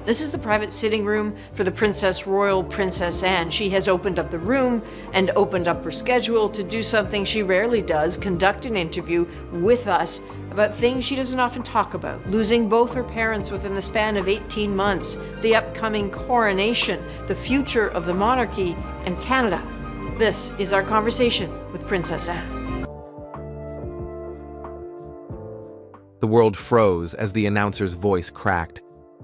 This is the private sitting room for the Royal Princess Anne. She has opened up the room and opened up her schedule to do something she rarely does, conduct an interview with us about things she doesn't often talk about. Losing both her parents within the span of 18 months, the upcoming coronation, the future of the monarchy and Canada. This is our conversation with Princess Anne. The world froze as the announcer's voice cracked.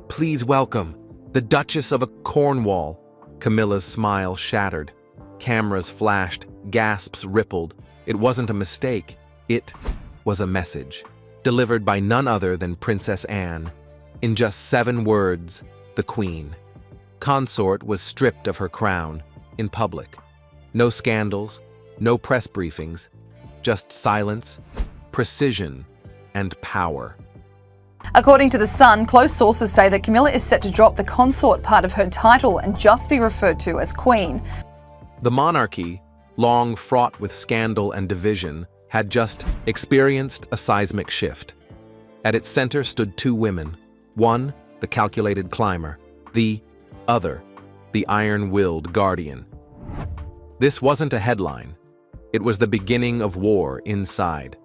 "Please welcome the Duchess of Cornwall." Camilla's smile shattered. Cameras flashed, gasps rippled. It wasn't a mistake. It was a message, delivered by none other than Princess Anne. In just 7 words, the Queen Consort was stripped of her crown, in public. No scandals, no press briefings, just silence, precision, and power. According to The Sun, close sources say that Camilla is set to drop the consort part of her title and just be referred to as Queen. The monarchy, long fraught with scandal and division, had just experienced a seismic shift. At its center stood 2 women. One, the calculated climber. The other, the iron-willed guardian. This wasn't a headline. It was the beginning of war inside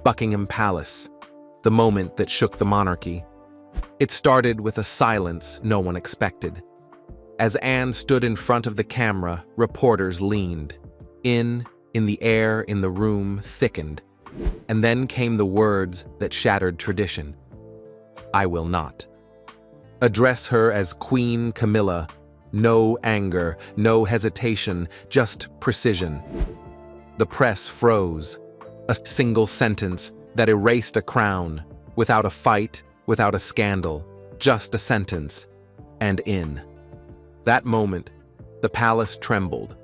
Buckingham Palace, the moment that shook the monarchy. It started with a silence no one expected. As Anne stood in front of the camera, reporters leaned. In the air in the room thickened. And then came the words that shattered tradition. "I will not address her as Queen Camilla. No anger, no hesitation, just precision." The press froze. A single sentence that erased a crown, without a fight, without a scandal, just a sentence. And in that moment, the palace trembled.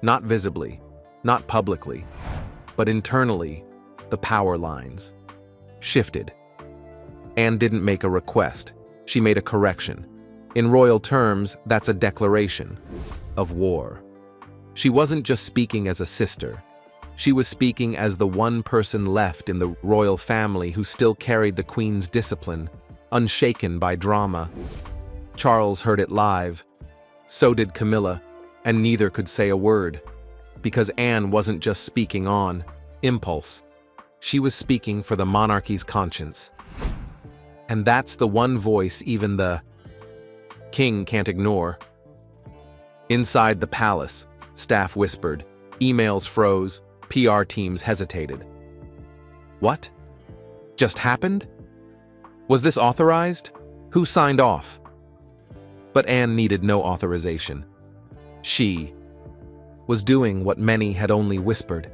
Not visibly, not publicly, but internally, the power lines shifted. Anne didn't make a request. She made a correction. In royal terms, that's a declaration of war. She wasn't just speaking as a sister. She was speaking as the one person left in the royal family who still carried the Queen's discipline, unshaken by drama. Charles heard it live. So did Camilla, and neither could say a word. Because Anne wasn't just speaking on impulse. She was speaking for the monarchy's conscience. And that's the one voice even the king can't ignore. Inside the palace, staff whispered, emails froze, PR teams hesitated. What? Just happened? Was this authorized? Who signed off? But Anne needed no authorization. She was doing what many had only whispered.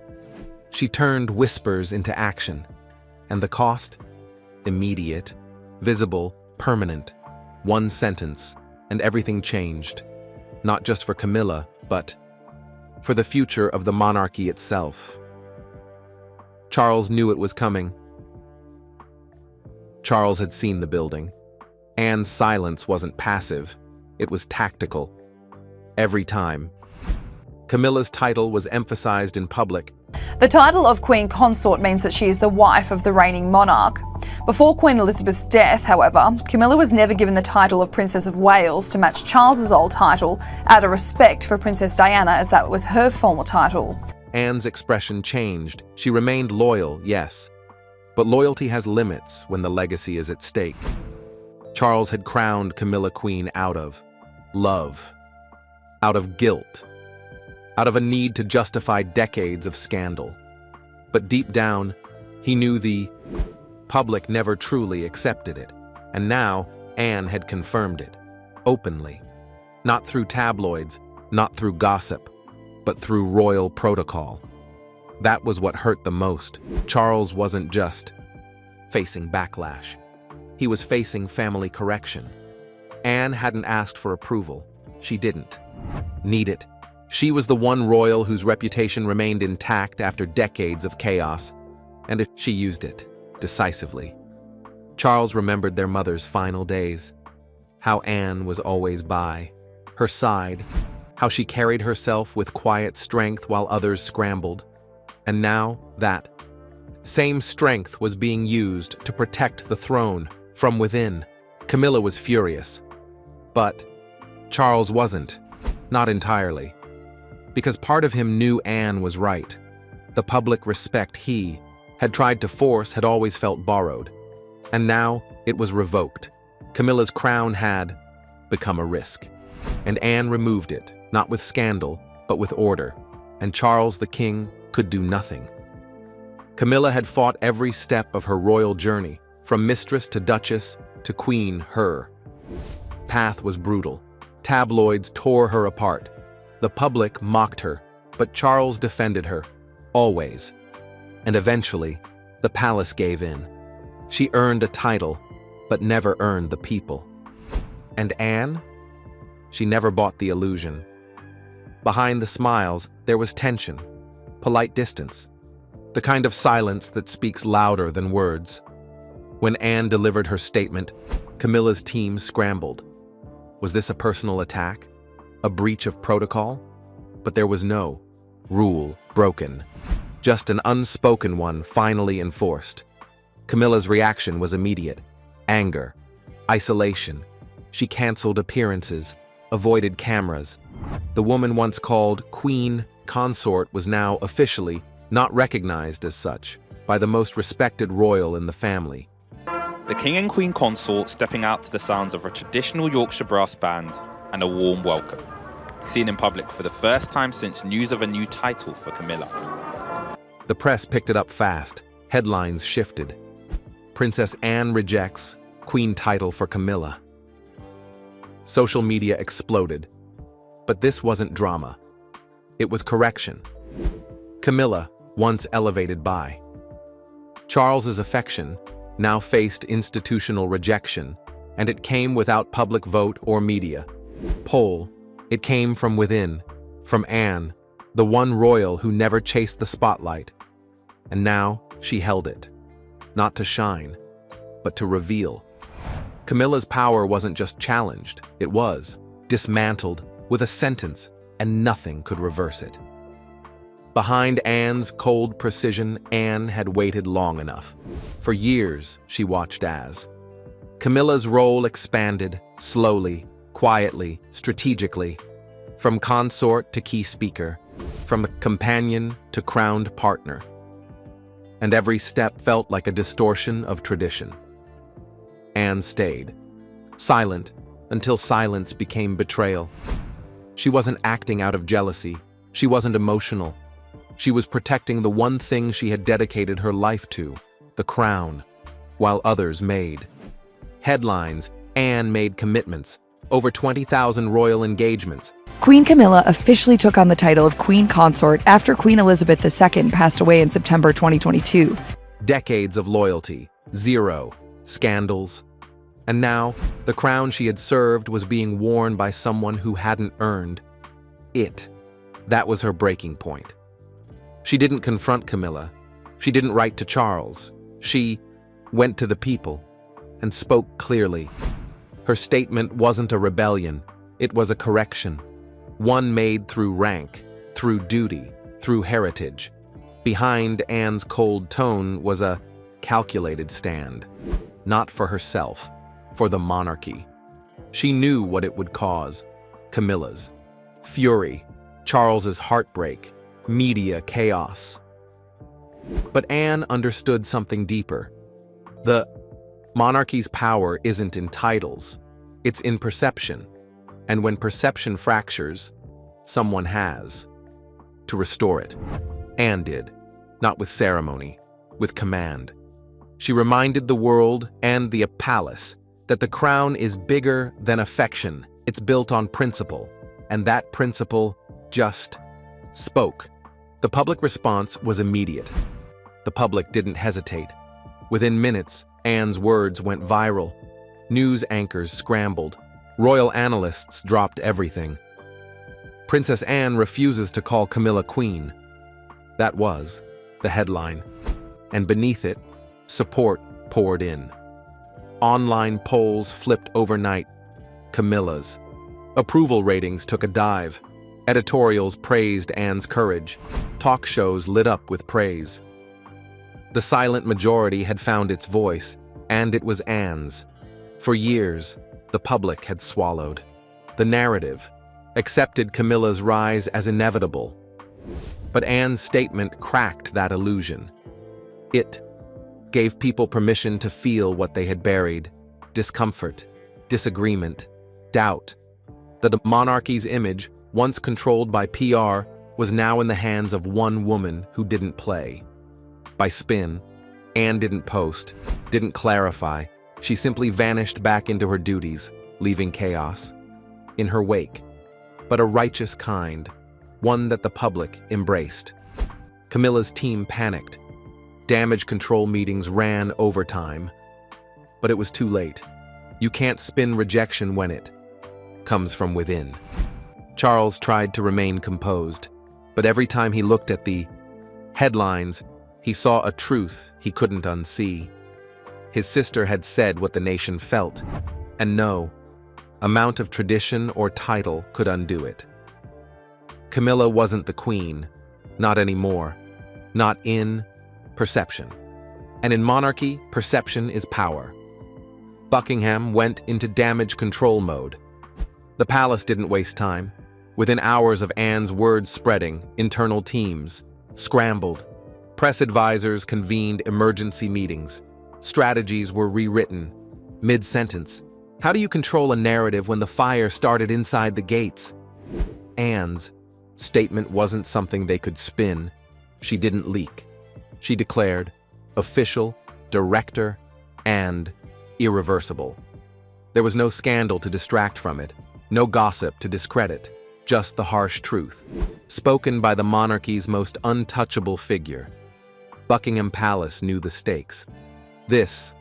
She turned whispers into action. And the cost? Immediate, visible, permanent. One sentence, and everything changed. Not just for Camilla, but for the future of the monarchy itself. Charles knew it was coming. Charles had seen the building. Anne's silence wasn't passive, it was tactical. Every time. Camilla's title was emphasized in public. The title of Queen Consort means that she is the wife of the reigning monarch. Before Queen Elizabeth's death, however, Camilla was never given the title of Princess of Wales to match Charles's old title, out of respect for Princess Diana, as that was her former title. Anne's expression changed. She remained loyal, yes. But loyalty has limits when the legacy is at stake. Charles had crowned Camilla Queen out of love, out of guilt, out of a need to justify decades of scandal. But deep down, he knew the public never truly accepted it. And now, Anne had confirmed it, openly. Not through tabloids, not through gossip, but through royal protocol. That was what hurt the most. Charles wasn't just facing backlash. He was facing family correction. Anne hadn't asked for approval. She didn't need it. She was the one royal whose reputation remained intact after decades of chaos, and she used it decisively. Charles remembered their mother's final days, how Anne was always by her side, how she carried herself with quiet strength while others scrambled. And now that same strength was being used to protect the throne from within. Camilla was furious. But Charles wasn't. Not entirely. Because part of him knew Anne was right. The public respect he had tried to force had always felt borrowed. And now it was revoked. Camilla's crown had become a risk. And Anne removed it, not with scandal, but with order. And Charles the King could do nothing. Camilla had fought every step of her royal journey, from mistress to duchess to queen her. Path was brutal. Tabloids tore her apart. The public mocked her, but Charles defended her, always. And eventually, the palace gave in. She earned a title, but never earned the people. And Anne? She never bought the illusion. Behind the smiles, there was tension, polite distance, the kind of silence that speaks louder than words. When Anne delivered her statement, Camilla's team scrambled. Was this a personal attack? A breach of protocol? But there was no rule broken. Just an unspoken one finally enforced. Camilla's reaction was immediate. Anger. Isolation. She canceled appearances, avoided cameras. The woman once called Queen Consort was now officially not recognized as such by the most respected royal in the family. The King and Queen Consort stepping out to the sounds of a traditional Yorkshire brass band and a warm welcome, seen in public for the first time since news of a new title for Camilla. The press picked it up fast. Headlines shifted. Princess Anne rejects Queen title for Camilla. Social media exploded. But this wasn't drama. It was correction. Camilla, once elevated by Charles's affection, now faced institutional rejection, and it came without public vote or media. Poll. It came from within, from Anne, the one royal who never chased the spotlight. And now she held it, not to shine, but to reveal. Camilla's power wasn't just challenged, it was dismantled with a sentence, and nothing could reverse it. Behind Anne's cold precision, Anne had waited long enough. For years, she watched as Camilla's role expanded, slowly, quietly, strategically, from consort to key speaker, from companion to crowned partner. And every step felt like a distortion of tradition. Anne stayed, silent, until silence became betrayal. She wasn't acting out of jealousy. She wasn't emotional. She was protecting the one thing she had dedicated her life to, the crown, while others made headlines. Anne made commitments, over 20,000 royal engagements. Queen Camilla officially took on the title of Queen Consort after Queen Elizabeth II passed away in September 2022. Decades of loyalty, zero scandals. And now, the crown she had served was being worn by someone who hadn't earned it. That was her breaking point. She didn't confront Camilla. She didn't write to Charles. She went to the people and spoke clearly. Her statement wasn't a rebellion. It was a correction. One made through rank, through duty, through heritage. Behind Anne's cold tone was a calculated stand. Not for herself, for the monarchy. She knew what it would cause. Camilla's fury, Charles's heartbreak, media chaos. But Anne understood something deeper. The monarchy's power isn't in titles, it's in perception. And when perception fractures, someone has to restore it. Anne did, not with ceremony, with command. She reminded the world and the palace that the crown is bigger than affection. It's built on principle, and that principle just spoke. The public response was immediate. The public didn't hesitate. Within minutes, Anne's words went viral. News anchors scrambled. Royal analysts dropped everything. Princess Anne refuses to call Camilla queen. That was the headline. And beneath it, support poured in. Online polls flipped overnight. Camilla's approval ratings took a dive. Editorials praised Anne's courage. Talk shows lit up with praise. The silent majority had found its voice, and it was Anne's. For years, the public had swallowed. the narrative, accepted Camilla's rise as inevitable. But Anne's statement cracked that illusion. It gave people permission to feel what they had buried: discomfort, disagreement, doubt. The monarchy's image, once controlled by PR, was now in the hands of one woman who didn't play. By spin, Anne didn't post, didn't clarify. She simply vanished back into her duties, leaving chaos in her wake, but a righteous kind, one that the public embraced. Camilla's team panicked. Damage control meetings ran overtime. But it was too late. You can't spin rejection when it comes from within. Charles tried to remain composed, but every time he looked at the headlines, he saw a truth he couldn't unsee. His sister had said what the nation felt, and no amount of tradition or title could undo it. Camilla wasn't the queen, not anymore, not in perception. And in monarchy, perception is power. Buckingham went into damage control mode. The palace didn't waste time. Within hours of Anne's words spreading, internal teams scrambled. Press advisors convened emergency meetings. Strategies were rewritten mid-sentence. How do you control a narrative when the fire started inside the gates? Anne's statement wasn't something they could spin. She didn't leak. She declared, official, director, and irreversible. There was no scandal to distract from it, no gossip to discredit, just the harsh truth, spoken by the monarchy's most untouchable figure. Buckingham Palace knew the stakes. This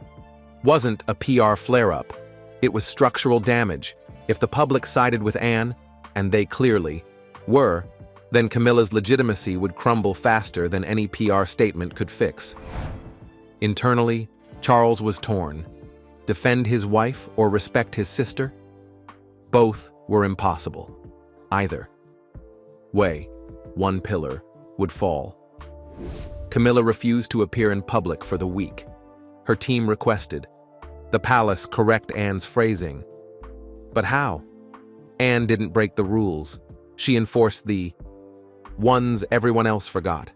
wasn't a PR flare-up. It was structural damage. If the public sided with Anne, and they clearly were, then Camilla's legitimacy would crumble faster than any PR statement could fix. Internally, Charles was torn. Defend his wife or respect his sister? Both were impossible. Either way, one pillar would fall. Camilla refused to appear in public for the week. Her team requested the palace correct Anne's phrasing. But how? Anne didn't break the rules. She enforced the ones everyone else forgot.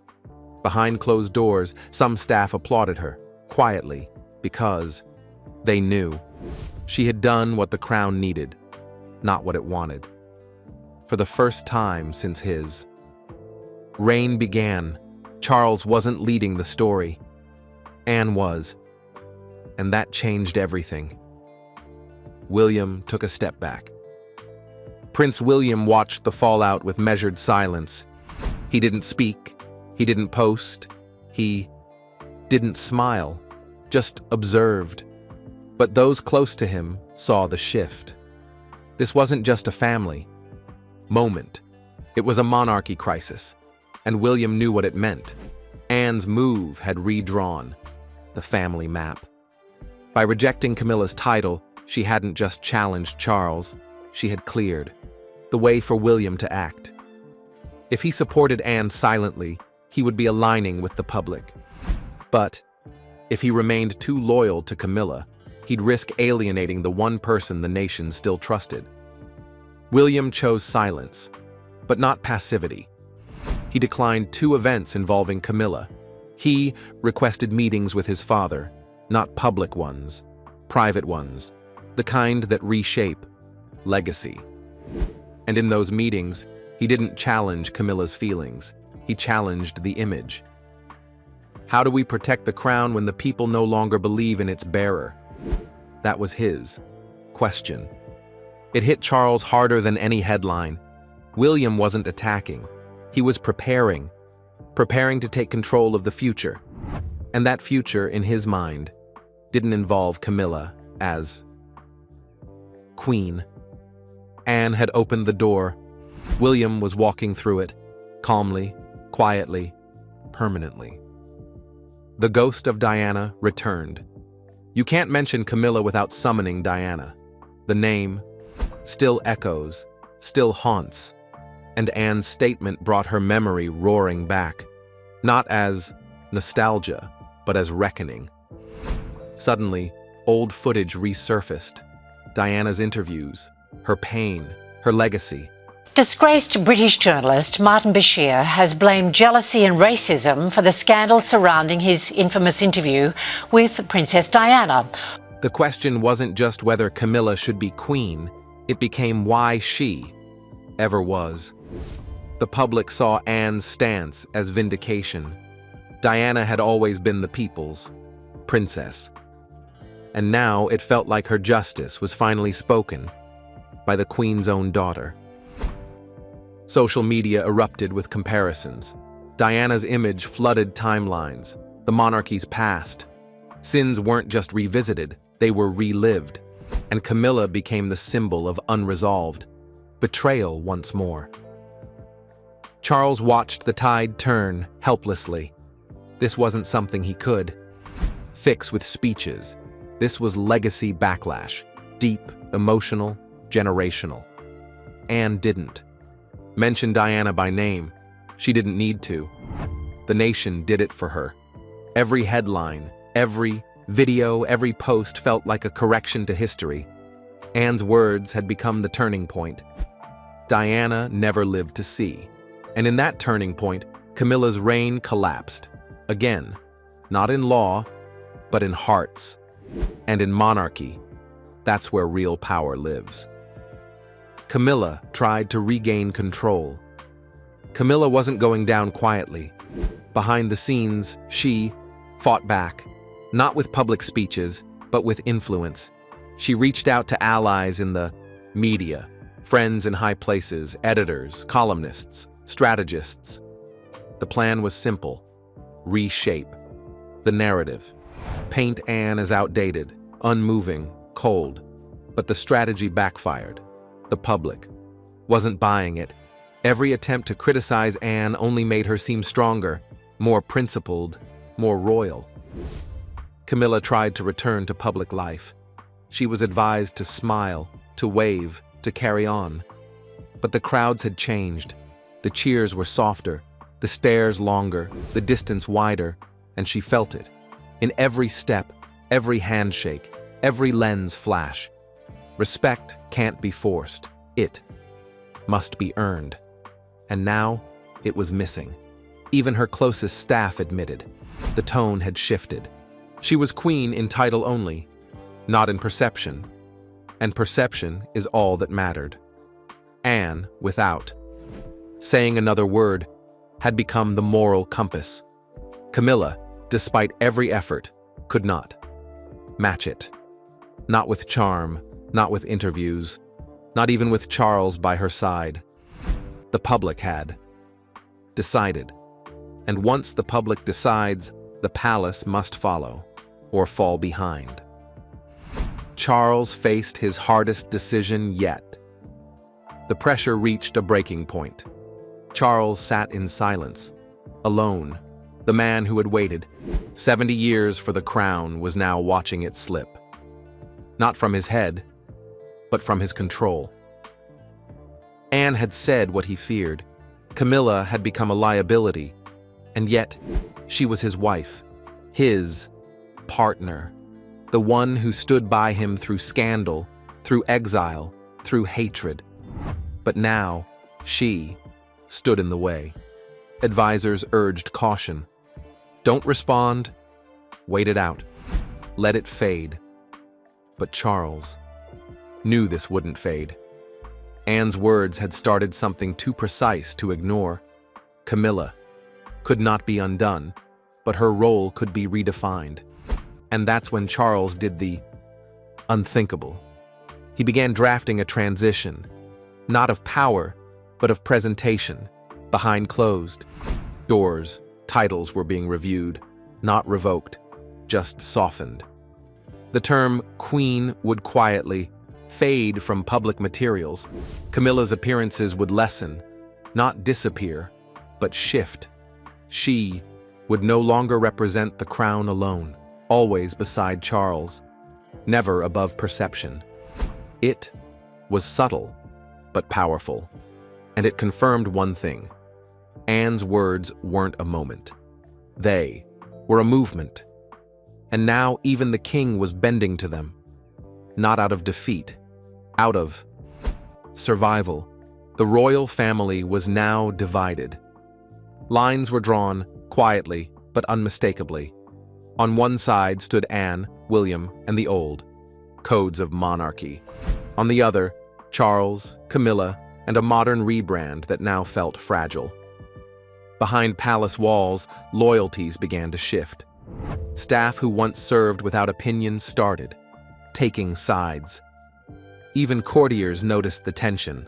Behind closed doors, some staff applauded her, quietly, because they knew she had done what the crown needed, not what it wanted. For the first time since his reign began, Charles wasn't leading the story. Anne was, and that changed everything. William took a step back. Prince William watched the fallout with measured silence. He didn't speak, he didn't post, he didn't smile, just observed. But those close to him saw the shift. This wasn't just a family moment. It was a monarchy crisis, and William knew what it meant. Anne's move had redrawn the family map. By rejecting Camilla's title, she hadn't just challenged Charles, she had cleared the way for William to act. If he supported Anne silently, he would be aligning with the public. But if he remained too loyal to Camilla, he'd risk alienating the one person the nation still trusted. William chose silence, but not passivity. He declined 2 events involving Camilla. He requested meetings with his father, not public ones, private ones, the kind that reshape legacy. And in those meetings, he didn't challenge Camilla's feelings. He challenged the image. How do we protect the crown when the people no longer believe in its bearer? That was his question. It hit Charles harder than any headline. William wasn't attacking. He was preparing to take control of the future. And that future, in his mind, didn't involve Camilla as queen. Anne had opened the door. William was walking through it, calmly, quietly, permanently. The ghost of Diana returned. You can't mention Camilla without summoning Diana. The name still echoes, still haunts, and Anne's statement brought her memory roaring back, not as nostalgia, but as reckoning. Suddenly, old footage resurfaced. Diana's interviews, her pain, her legacy. Disgraced British journalist Martin Bashir has blamed jealousy and racism for the scandal surrounding his infamous interview with Princess Diana. The question wasn't just whether Camilla should be queen, it became why she ever was. The public saw Anne's stance as vindication. Diana had always been the people's princess. And now it felt like her justice was finally spoken by the Queen's own daughter. Social media erupted with comparisons. Diana's image flooded timelines, the monarchy's past. Sins weren't just revisited, they were relived. And Camilla became the symbol of unresolved betrayal once more. Charles watched the tide turn helplessly. This wasn't something he could fix with speeches. This was legacy backlash, deep, emotional, generational. Anne didn't mention Diana by name. She didn't need to. The nation did it for her. Every headline, every video, every post felt like a correction to history. Anne's words had become the turning point. Diana never lived to see. And in that turning point, Camilla's reign collapsed. Again, not in law, but in hearts. And in monarchy, that's where real power lives. Camilla tried to regain control. Camilla wasn't going down quietly. Behind the scenes, she fought back, not with public speeches, but with influence. She reached out to allies in the media, friends in high places, editors, columnists, strategists. The plan was simple: reshape the narrative. Paint Anne as outdated, unmoving, cold. But the strategy backfired. The public wasn't buying it. Every attempt to criticize Anne only made her seem stronger, more principled, more royal. Camilla tried to return to public life. She was advised to smile, to wave, to carry on. But the crowds had changed. The cheers were softer, the stares longer, the distance wider, and she felt it. In every step, every handshake, every lens flash. Respect can't be forced. It must be earned. And now, it was missing. Even her closest staff admitted. The tone had shifted. She was queen in title only, not in perception. And perception is all that mattered. Anne, without saying another word, had become the moral compass. Camilla, despite every effort, could not match it. Not with charm, not with interviews, not even with Charles by her side. The public had decided. And once the public decides, the palace must follow or fall behind. Charles faced his hardest decision yet. The pressure reached a breaking point. Charles sat in silence, alone. The man who had waited 70 years for the crown was now watching it slip. Not from his head, but from his control. Anne had said what he feared. Camilla had become a liability, and yet she was his wife, his partner, the one who stood by him through scandal, through exile, through hatred. But now, she stood in the way. Advisors urged caution. Don't respond. Wait it out. Let it fade. But Charles knew this wouldn't fade. Anne's words had started something too precise to ignore. Camilla could not be undone, but her role could be redefined. And that's when Charles did the unthinkable. He began drafting a transition, not of power, but of presentation. Behind closed doors, titles were being reviewed, not revoked, just softened. The term queen would quietly fade from public materials. Camilla's appearances would lessen, not disappear, but shift. She would no longer represent the crown alone, always beside Charles, never above perception. It was subtle, but powerful, and it confirmed one thing. Anne's words weren't a moment. They were a movement. And now even the king was bending to them. Not out of defeat, out of survival. The royal family was now divided. Lines were drawn, quietly but unmistakably. On one side stood Anne, William, and the old, codes of monarchy. On the other, Charles, Camilla, and a modern rebrand that now felt fragile. Behind palace walls, loyalties began to shift. Staff who once served without opinion started, taking sides. Even courtiers noticed the tension.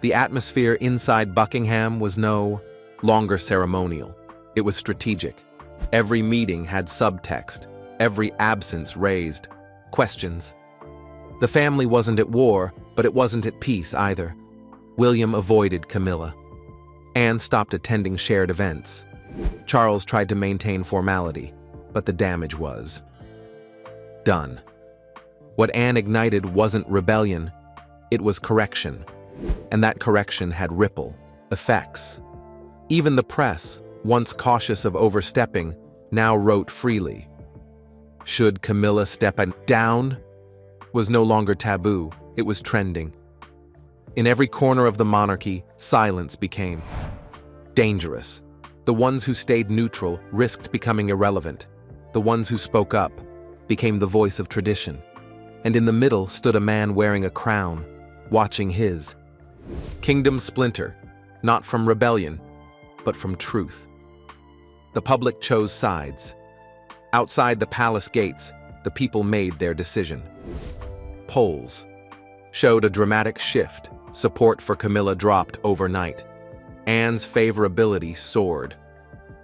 The atmosphere inside Buckingham was no longer ceremonial. It was strategic. Every meeting had subtext. Every absence raised questions. The family wasn't at war, but it wasn't at peace either. William avoided Camilla. Anne stopped attending shared events. Charles tried to maintain formality, but the damage was done. What Anne ignited wasn't rebellion, it was correction. And that correction had ripple effects. Even the press, once cautious of overstepping, now wrote freely. Should Camilla step down? Was no longer taboo, it was trending. In every corner of the monarchy, silence became dangerous. The ones who stayed neutral risked becoming irrelevant. The ones who spoke up became the voice of tradition. And in the middle stood a man wearing a crown, watching his kingdom splinter, not from rebellion, but from truth. The public chose sides. Outside the palace gates, the people made their decision. Polls showed a dramatic shift. Support for Camilla dropped overnight. Anne's favorability soared.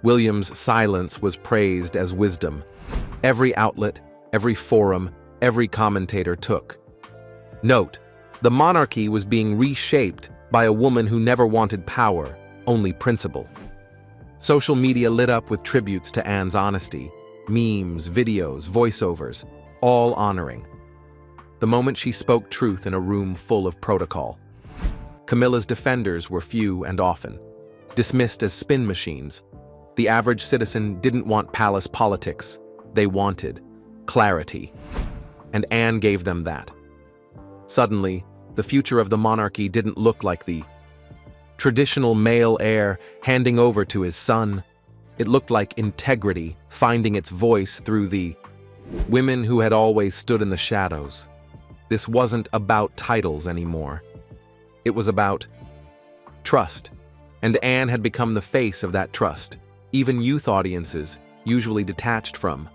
William's silence was praised as wisdom. Every outlet, every forum, every commentator took note. The monarchy was being reshaped by a woman who never wanted power, only principle. Social media lit up with tributes to Anne's honesty, memes, videos, voiceovers, all honoring the moment she spoke truth in a room full of protocol. Camilla's defenders were few and often dismissed as spin machines. The average citizen didn't want palace politics. They wanted clarity. And Anne gave them that. Suddenly, the future of the monarchy didn't look like the traditional male heir handing over to his son. It looked like integrity finding its voice through the women who had always stood in the shadows. This wasn't about titles anymore. It was about trust, and Anne had become the face of that trust. Even youth audiences, usually detached from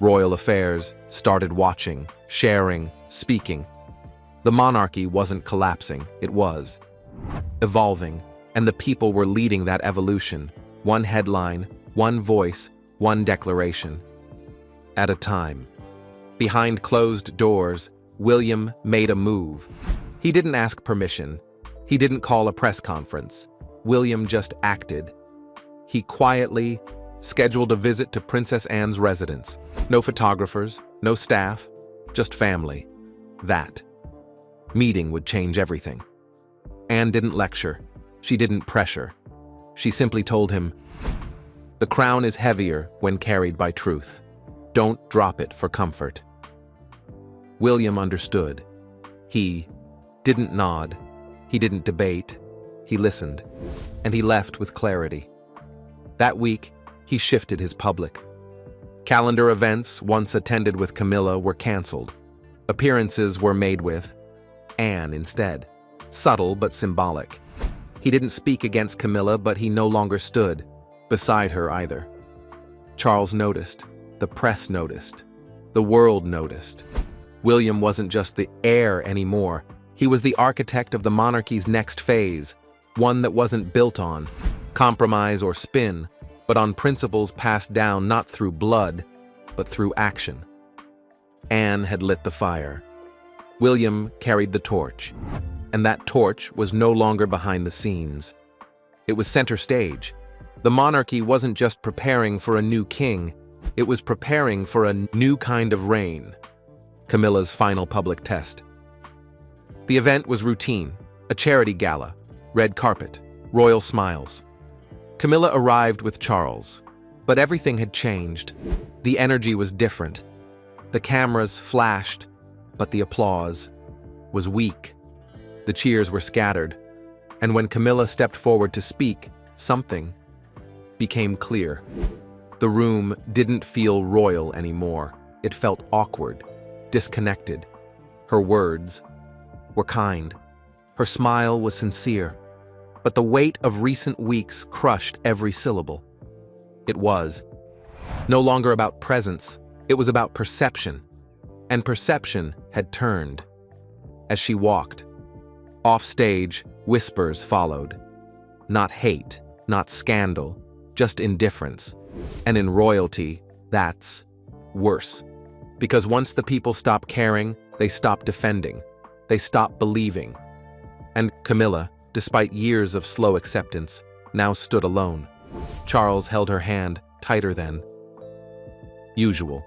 royal affairs, started watching, sharing, speaking. The monarchy wasn't collapsing, it was evolving, and the people were leading that evolution, one headline, one voice, one declaration at a time. Behind closed doors, William made a move. He didn't ask permission. He didn't call a press conference. William just acted. He quietly scheduled a visit to Princess Anne's residence. No photographers, no staff, just family. That meeting would change everything. Anne didn't lecture. She didn't pressure. She simply told him, "The crown is heavier when carried by truth. Don't drop it for comfort." William understood. He didn't nod. He didn't debate. He listened. And he left with clarity. That week, he shifted his public. Calendar events once attended with Camilla were canceled. Appearances were made with Anne instead. Subtle but symbolic. He didn't speak against Camilla, but he no longer stood beside her either. Charles noticed. The press noticed. The world noticed. William wasn't just the heir anymore. He was the architect of the monarchy's next phase, one that wasn't built on compromise or spin, but on principles passed down not through blood, but through action. Anne had lit the fire. William carried the torch, and that torch was no longer behind the scenes. It was center stage. The monarchy wasn't just preparing for a new king, it was preparing for a new kind of reign. Camilla's final public test. The event was routine, a charity gala, red carpet, royal smiles. Camilla arrived with Charles, but everything had changed. The energy was different. The cameras flashed, but the applause was weak. The cheers were scattered, and when Camilla stepped forward to speak, something became clear. The room didn't feel royal anymore. It felt awkward, disconnected. Her words were kind. Her smile was sincere. But the weight of recent weeks crushed every syllable. It was no longer about presence, it was about perception. And perception had turned. As she walked, off stage, whispers followed. Not hate, not scandal, just indifference. And in royalty, that's worse. Because once the people stop caring, they stop defending. They stop believing. And Camilla, despite years of slow acceptance, now stood alone. Charles held her hand tighter than usual.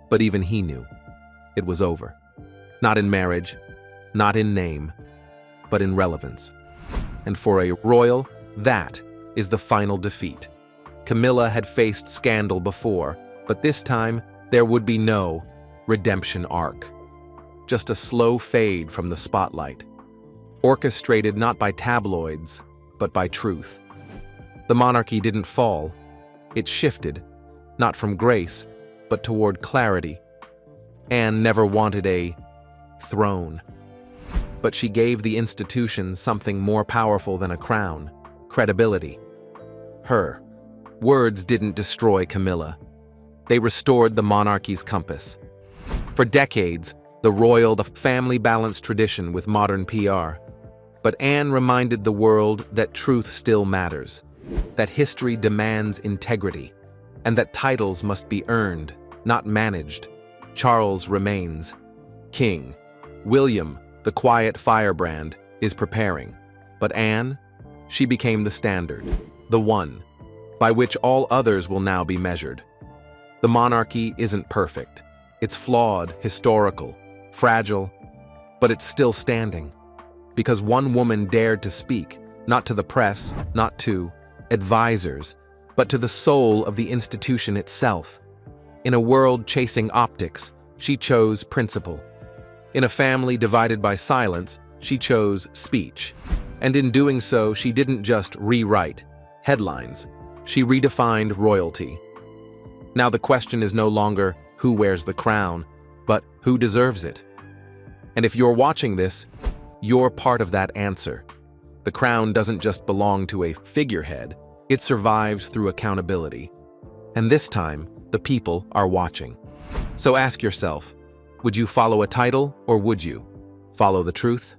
But even he knew it was over. Not in marriage, not in name, but in relevance. And for a royal, that is the final defeat. Camilla had faced scandal before, but this time there would be no redemption arc. Just a slow fade from the spotlight, orchestrated not by tabloids, but by truth. The monarchy didn't fall. It shifted, not from grace, but toward clarity. Anne never wanted a throne, but she gave the institution something more powerful than a crown: credibility. Her words didn't destroy Camilla. They restored the monarchy's compass. For decades, the family balanced tradition with modern PR. But Anne reminded the world that truth still matters, that history demands integrity, and that titles must be earned, not managed. Charles remains king. William, the quiet firebrand, is preparing. But Anne, she became the standard, the one by which all others will now be measured. The monarchy isn't perfect. It's flawed, historical, fragile, but it's still standing. Because one woman dared to speak, not to the press, not to advisors, but to the soul of the institution itself. In a world chasing optics, she chose principle. In a family divided by silence, she chose speech. And in doing so, she didn't just rewrite headlines. She redefined royalty. Now the question is no longer who wears the crown, but who deserves it. And if you're watching this, you're part of that answer. The crown doesn't just belong to a figurehead, it survives through accountability. And this time, the people are watching. So ask yourself, would you follow a title or would you follow the truth?